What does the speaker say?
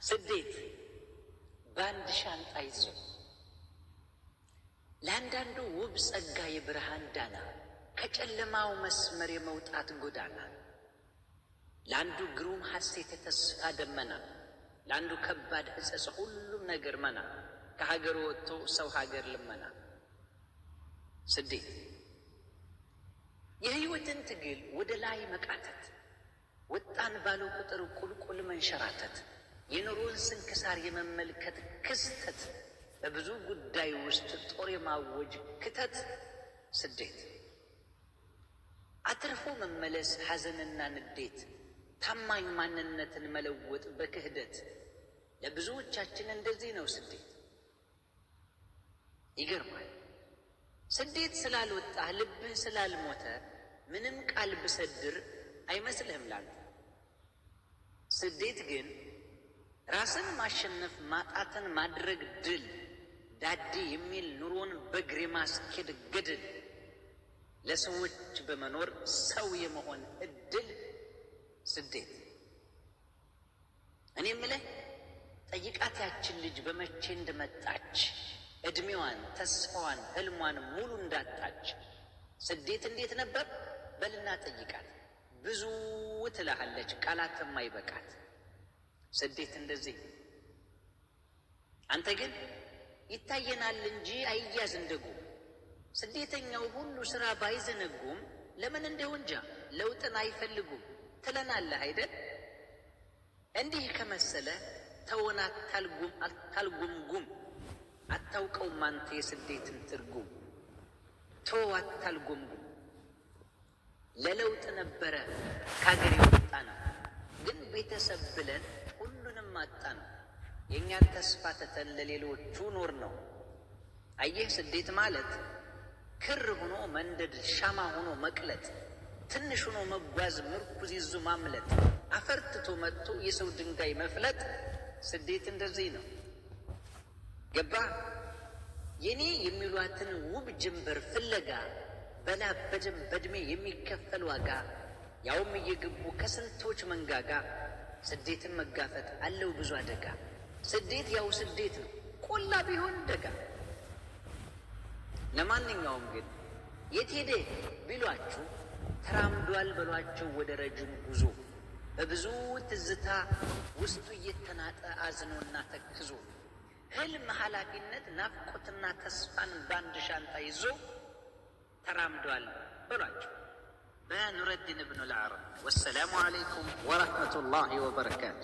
ስደት በአንድ ሻንጣ ይዞ ለአንዳንዱ ውብ ጸጋ የብርሃን ዳና ከጨለማው መስመር የመውጣት ጎዳና፣ ለአንዱ ግሩም ሐሴት የተስፋ ደመና፣ ለአንዱ ከባድ ሕጸጽ ሁሉም ነገር መና፣ ከሀገሩ ወጥቶ ሰው ሀገር ልመና። ስደት የሕይወትን ትግል ወደ ላይ መቃተት፣ ወጣን ባለው ቁጥር ቁልቁል መንሸራተት፣ የኑሮን ስንክሳር የመመልከት ክስተት፣ በብዙ ጉዳይ ውስጥ ጦር የማወጅ ክተት። ስደት አትርፎ መመለስ ሐዘንና ንዴት፣ ታማኝ ማንነትን መለወጥ በክህደት። ለብዙዎቻችን እንደዚህ ነው ስደት። ይገርማል። ስደት ስላልወጣህ ልብህ ስላልሞተ ምንም ቃል ብሰድር አይመስልህም ላንተ። ስደት ግን ራስን ማሸነፍ ማጣትን ማድረግ ድል፣ ዳዴ የሚል ኑሮን በእግር ማስኬድ ገድል፣ ለሰዎች በመኖር ሰው የመሆን እድል። ስደት እኔ ምልህ ጠይቃት ያችን ልጅ በመቼ እንደመጣች፣ ዕድሜዋን ተስፋዋን ህልሟን ሙሉ እንዳጣች። ስደት እንዴት ነበር በልና ጠይቃት፣ ብዙ ትልሃለች ቃላት የማይበቃት። ስደት እንደዚህ። አንተ ግን ይታየናል እንጂ አይያዝ እንደጉ። ስደተኛው ሁሉ ሥራ ባይዘነጉም ለምን እንደው እንጃ ለውጥን አይፈልጉም ትለናለህ አይደል? እንዲህ ከመሰለ ተወን አታልጉምጉም። አታውቀውም አንተ የስደትን ትርጉም። ተው አታልጉምጉም። ለለውጥ ነበረ ከአገር የወጣ ነው፣ ግን ቤተሰብ ብለን ሁሉንም አጣ ነው። የእኛን ተስፋ ትተን ለሌሎቹ ኖር ነው። አየህ ስደት ማለት ክር ሆኖ መንደድ፣ ሻማ ሆኖ መቅለጥ፣ ትንሽ ሆኖ መጓዝ፣ ምርኩዝ ይዞ ማምለጥ፣ አፈርትቶ መጥቶ የሰው ድንጋይ መፍለጥ። ስደት እንደዚህ ነው። ገባ? የኔ የሚሏትን ውብ ጅንበር ፍለጋ በላብ በደም በዕድሜ የሚከፈል ዋጋ፣ ያውም እየገቡ ከስንቶች መንጋጋ። ስደትን መጋፈጥ አለው ብዙ አደጋ። ስደት ያው ስደት ነው ቆላ ቢሆን ደጋ። ለማንኛውም ግን የት ሄደ ቢሏችሁ ተራምዷል በሏቸው ወደ ረጅም ጉዞ፣ በብዙ ትዝታ ውስጡ እየተናጠ አዝኖና ተክዞ፣ ህልም ኃላፊነት ናፍቆትና ተስፋን በአንድ ሻንጣ ይዞ ተራምዷል በሏቸው። በኑረዲን ብኑ ልዓረብ። ወሰላሙ ዓለይኩም ወረሕመቱላሂ ወበረካቱ።